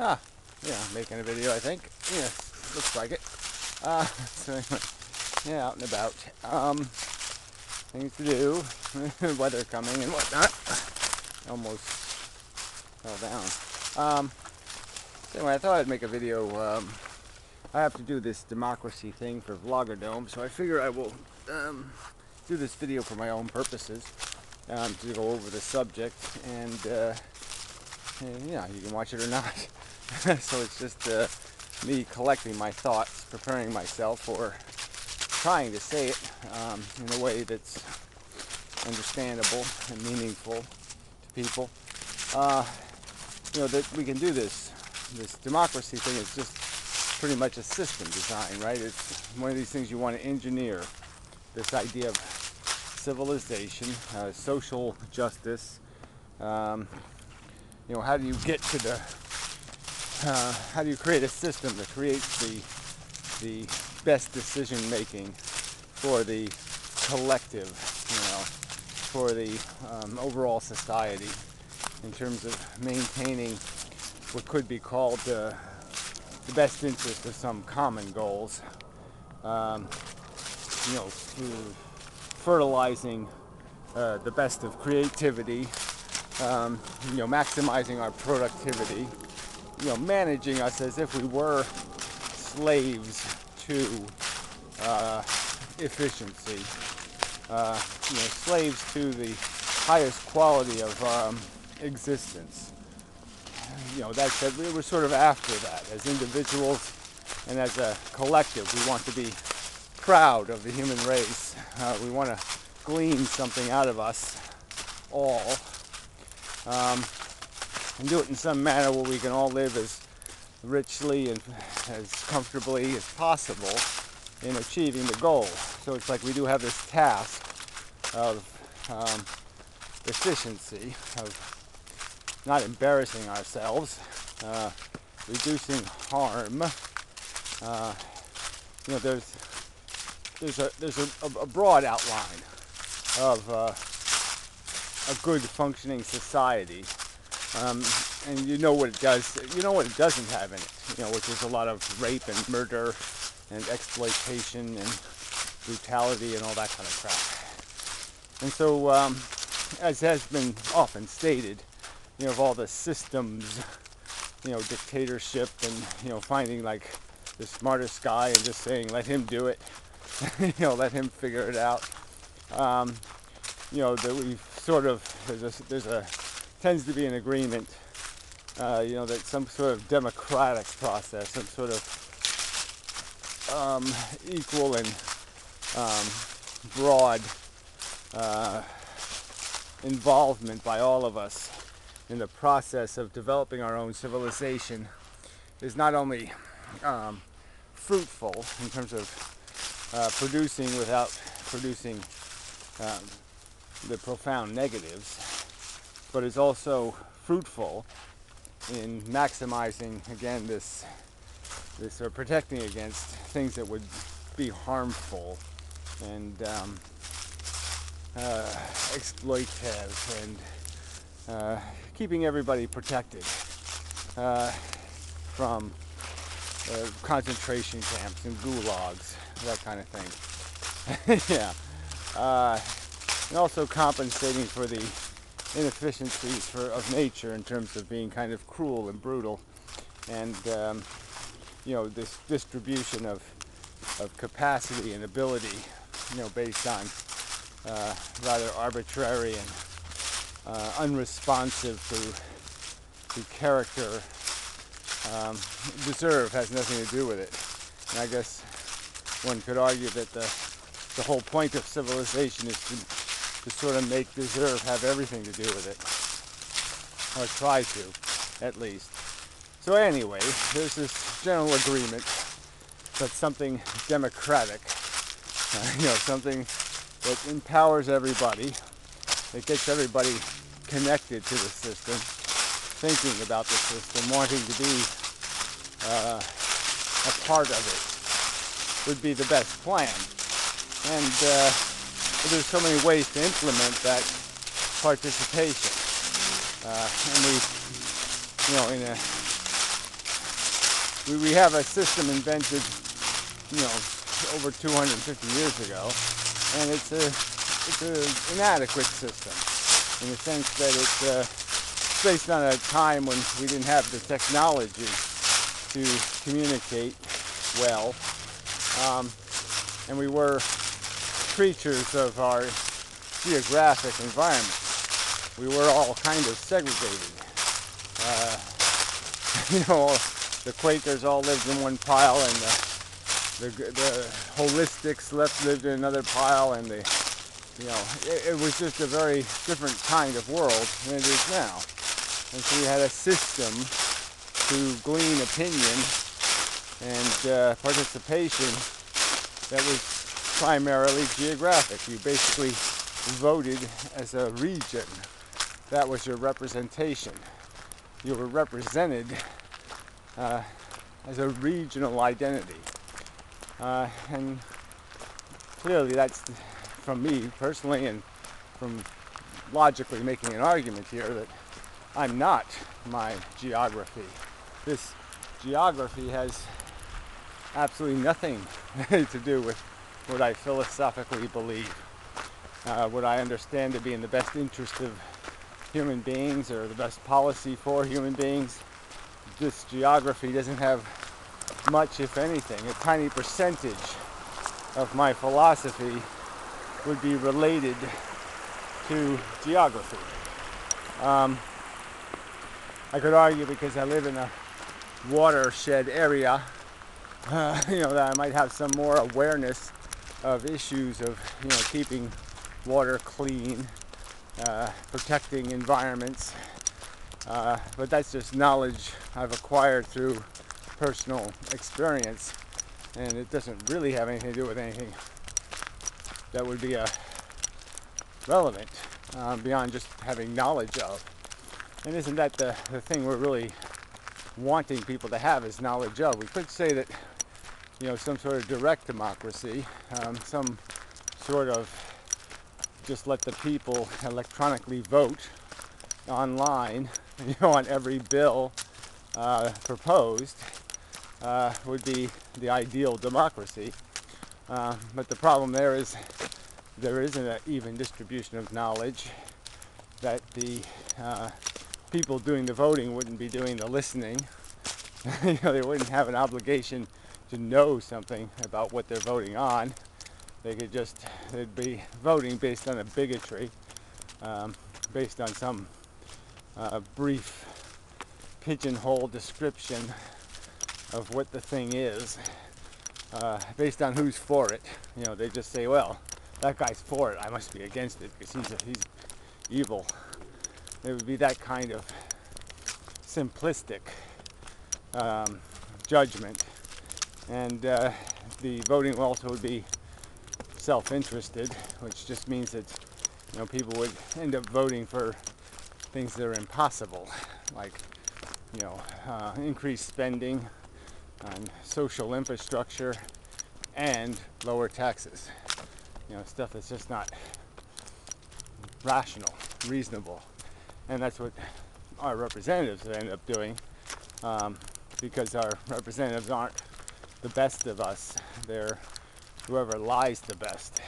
Ah, yeah, making a video, I think. Yeah, looks like it. So anyway, yeah, out and about. Things to do, weather coming and whatnot. Almost fell down. So anyway, I thought I'd make a video. I have to do this democracy thing for Vlogger Dome, so I figure I will do this video for my own purposes, to go over the subject, and yeah, you can watch it or not. So it's just me collecting my thoughts, preparing myself for trying to say it in a way that's understandable and meaningful to people. That we can do this democracy thing is just pretty much a system design, right? It's one of these things you want to engineer, this idea of civilization, social justice. How do you get to the how do you create a system that creates the best decision making for the collective, for the overall society, in terms of maintaining what could be called the best interest of some common goals, through fertilizing the best of creativity, maximizing our productivity, managing us as if we were slaves to efficiency, slaves to the highest quality of existence. That said, we were sort of after that as individuals and as a collective. We want to be proud of the human race. We want to glean something out of us all, and do it in some manner where we can all live as richly and as comfortably as possible in achieving the goal. So it's like we do have this task of efficiency, of not embarrassing ourselves, reducing harm. There's a broad outline of a good functioning society, and you know what it does. You know what it doesn't have in it, which is a lot of rape and murder and exploitation and brutality and all that kind of crap. And so, as has been often stated, of all the systems, dictatorship and, finding like the smartest guy and just saying, let him do it, let him figure it out. That we've sort of, tends to be an agreement, that some sort of democratic process, some sort of equal and broad involvement by all of us in the process of developing our own civilization is not only fruitful in terms of producing without producing the profound negatives, but is also fruitful in maximizing, again, this or protecting against things that would be harmful and exploitative, and keeping everybody protected from concentration camps and gulags, that kind of thing. Yeah. And also compensating for the inefficiencies of nature in terms of being kind of cruel and brutal, and this distribution of capacity and ability, based on rather arbitrary and unresponsive to character. Deserve has nothing to do with it. And I guess one could argue that the whole point of civilization is to sort of make deserve have everything to do with it, or try to, at least. So anyway, there's this general agreement that something democratic, something that empowers everybody, that gets everybody connected to the system, thinking about the system, wanting to be a part of it, would be the best plan. And there's so many ways to implement that participation. And we, we have a system invented, over 250 years ago, and it's an inadequate system in the sense that it's based on a time when we didn't have the technology to communicate well, and we were creatures of our geographic environment. We were all kind of segregated. The Quakers all lived in one pile, and the holistics lived in another pile, and it was just a very different kind of world than it is now. And so we had a system to glean opinion and participation that was primarily geographic. You basically voted as a region. That was your representation. You were represented as a regional identity. And clearly that's, from me personally, and from logically making an argument here, that I'm not my geography. This geography has absolutely nothing to do with what I philosophically believe, what I understand to be in the best interest of human beings or the best policy for human beings. This geography doesn't have much, if anything. A tiny percentage of my philosophy would be related to geography. I could argue because I live in a watershed area, that I might have some more awareness of issues of, keeping water clean, protecting environments, but that's just knowledge I've acquired through personal experience, and it doesn't really have anything to do with anything that would be relevant beyond just having knowledge of. And isn't that the thing we're really wanting people to have, is knowledge of? We could say that, some sort of direct democracy, some sort of just let the people electronically vote online, on every bill proposed, would be the ideal democracy. But the problem there is there isn't an even distribution of knowledge, that the people doing the voting wouldn't be doing the listening. They wouldn't have an obligation to know something about what they're voting on. They'd be voting based on a bigotry, based on some brief pigeonhole description of what the thing is, based on who's for it. They just say, well, that guy's for it, I must be against it because he's evil. It would be that kind of simplistic judgment, and the voting also would be self-interested, which just means that people would end up voting for things that are impossible, like increased spending on social infrastructure and lower taxes. Stuff that's just not rational, reasonable, and that's what our representatives end up doing, because our representatives aren't the best of us. They're whoever lies the best.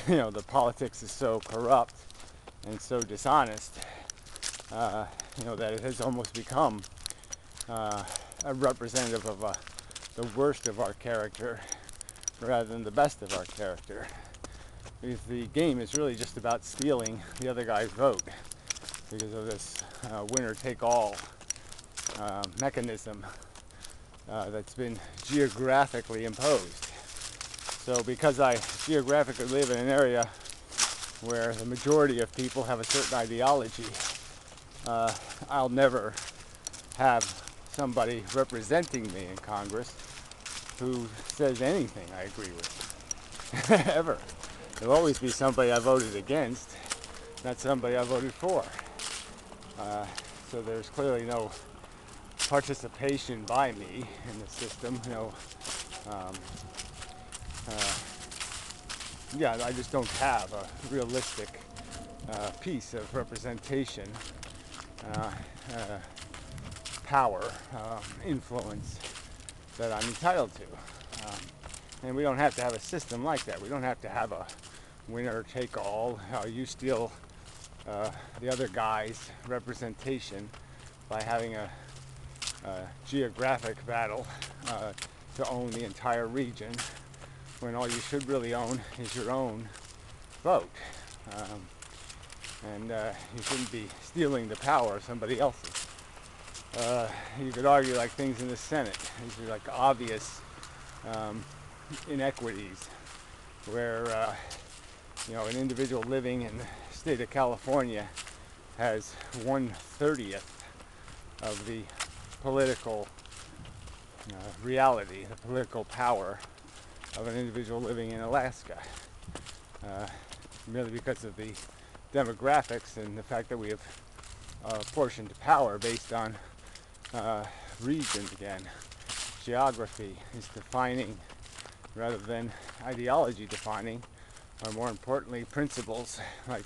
The politics is so corrupt and so dishonest, that it has almost become a representative of the worst of our character rather than the best of our character. Because the game is really just about stealing the other guy's vote because of this winner-take-all mechanism that's been geographically imposed. So because I geographically live in an area where the majority of people have a certain ideology, I'll never have somebody representing me in Congress who says anything I agree with. Ever. There'll always be somebody I voted against, not somebody I voted for. So there's clearly no participation by me in the system. I just don't have a realistic piece of representation power, influence that I'm entitled to. And we don't have to have a system like that. We don't have to have a winner take all. You steal the other guy's representation by having a geographic battle to own the entire region, when all you should really own is your own vote. And you shouldn't be stealing the power of somebody else's. You could argue like things in the Senate. These are like obvious inequities where an individual living in the state of California has 1/30th of the political reality, the political power of an individual living in Alaska, merely because of the demographics and the fact that we have apportioned power based on region again. Geography is defining rather than ideology defining, or more importantly, principles like,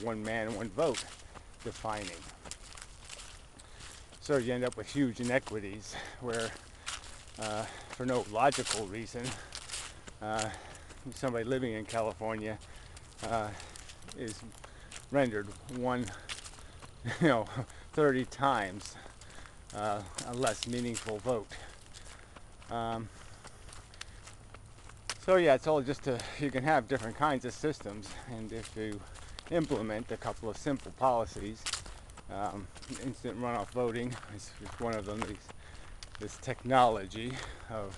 one man, one vote defining. So you end up with huge inequities where, for no logical reason, somebody living in California is rendered 30 times a less meaningful vote. So yeah, it's all just you can have different kinds of systems, and if you implement a couple of simple policies, instant runoff voting is one of them. This technology of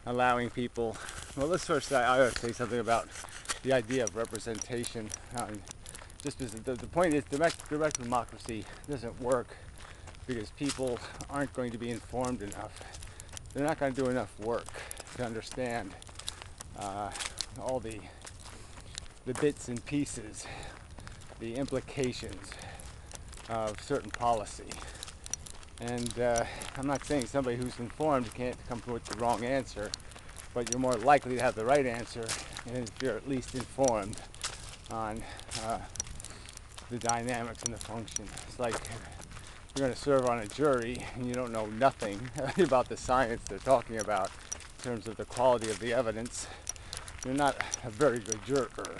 allowing people. Well, let's first I ought to say something about the idea of representation. Just as the point is, direct democracy doesn't work because people aren't going to be informed enough. They're not going to do enough work to understand all the bits and pieces, the implications of certain policy. And I'm not saying somebody who's informed can't come up with the wrong answer, but you're more likely to have the right answer if you're at least informed on the dynamics and the function. It's like you're going to serve on a jury and you don't know nothing about the science they're talking about in terms of the quality of the evidence. You're not a very good juror.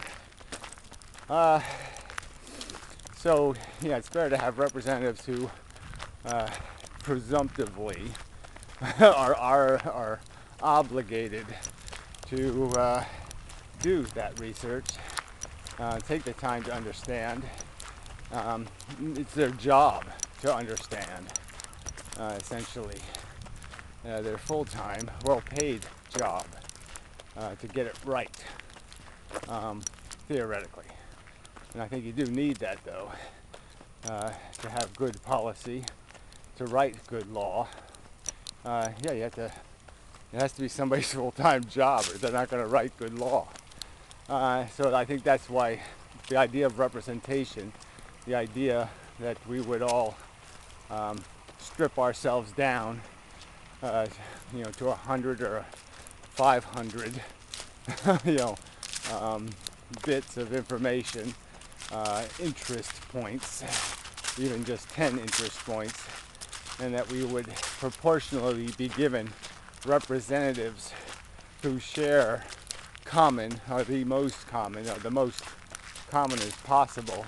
So yeah, it's better to have representatives who presumptively are obligated to do that research, take the time to understand. It's their job to understand, essentially. Their full-time, well-paid job to get it right, theoretically. And I think you do need that, though, to have good policy, to write good law. It has to be somebody's full-time job, or they're not going to write good law. So I think that's why the idea of representation, the idea that we would all strip ourselves down, to 100 or 500, bits of information, interest points, even just 10 interest points, and that we would proportionally be given representatives who share common, or the most common, or the most common as possible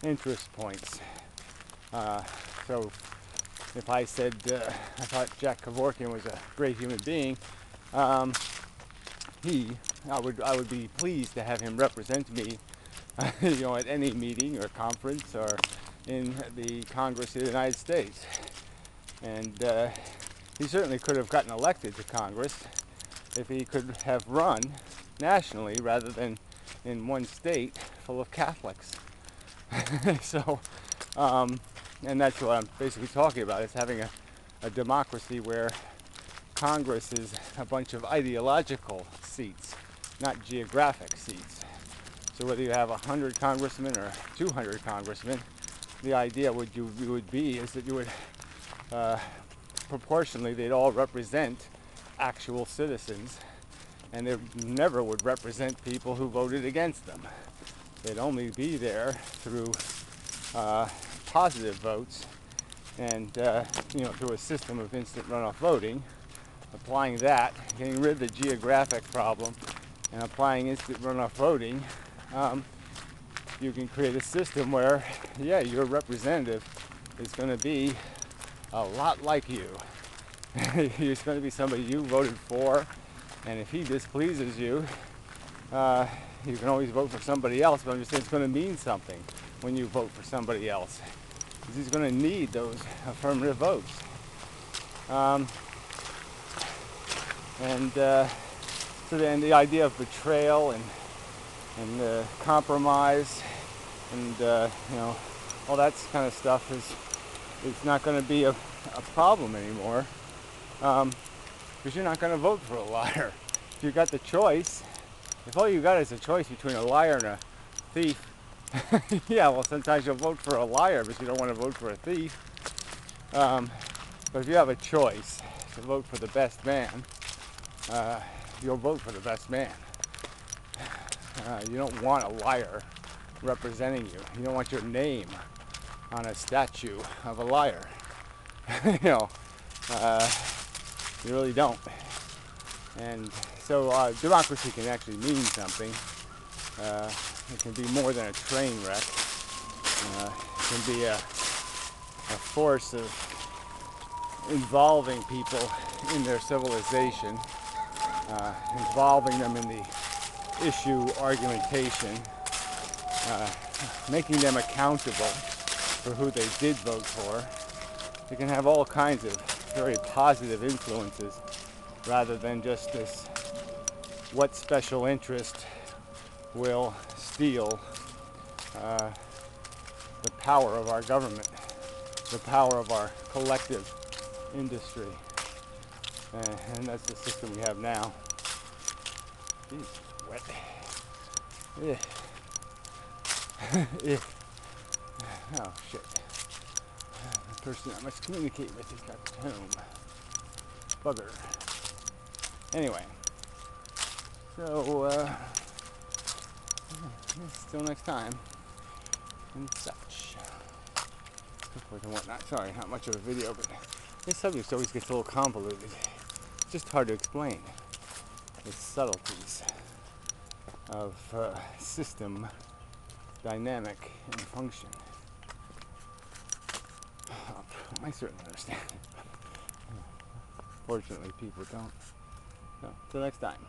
interest points. So if I said I thought Jack Kevorkian was a great human being, I would be pleased to have him represent me, at any meeting or conference or in the Congress of the United States. And he certainly could have gotten elected to Congress if he could have run nationally rather than in one state full of Catholics. So, and that's what I'm basically talking about, is having a democracy where Congress is a bunch of ideological seats, not geographic seats. So whether you have 100 congressmen or 200 congressmen, the idea would be is that you would proportionally they'd all represent actual citizens, and they never would represent people who voted against them. They'd only be there through positive votes and through a system of instant runoff voting, applying that, getting rid of the geographic problem, and applying instant runoff voting, you can create a system where, yeah, your representative is going to be a lot like you. He's going to be somebody you voted for, and if he displeases you, you can always vote for somebody else, but I'm just saying it's going to mean something when you vote for somebody else, because he's going to need those affirmative votes. So then the idea of betrayal and compromise and all that kind of stuff is not going to be a problem anymore, because you're not going to vote for a liar. If you got the choice, if all you got is a choice between a liar and a thief, yeah, well, sometimes you'll vote for a liar, but you don't want to vote for a thief. But if you have a choice to vote for the best man, you'll vote for the best man. You don't want a liar representing you. You don't want your name on a statue of a liar. You really don't. And so democracy can actually mean something. It can be more than a train wreck. It can be a force of involving people in their civilization, involving them in the issue argumentation, making them accountable for who they did vote for. It can have all kinds of very positive influences, rather than just this what special interest will steal the power of our government, the power of our collective industry. And that's the system we have now. Jeez, it's wet. Yeah. Yeah. Oh shit. The person I must communicate with is got home. Bugger. Anyway. So, till next time. And such. So forth and whatnot. Sorry, not much of a video, but this subject always gets a little convoluted. It's just hard to explain the subtleties of system dynamic and function. I certainly understand. Fortunately, people don't. So, till next time.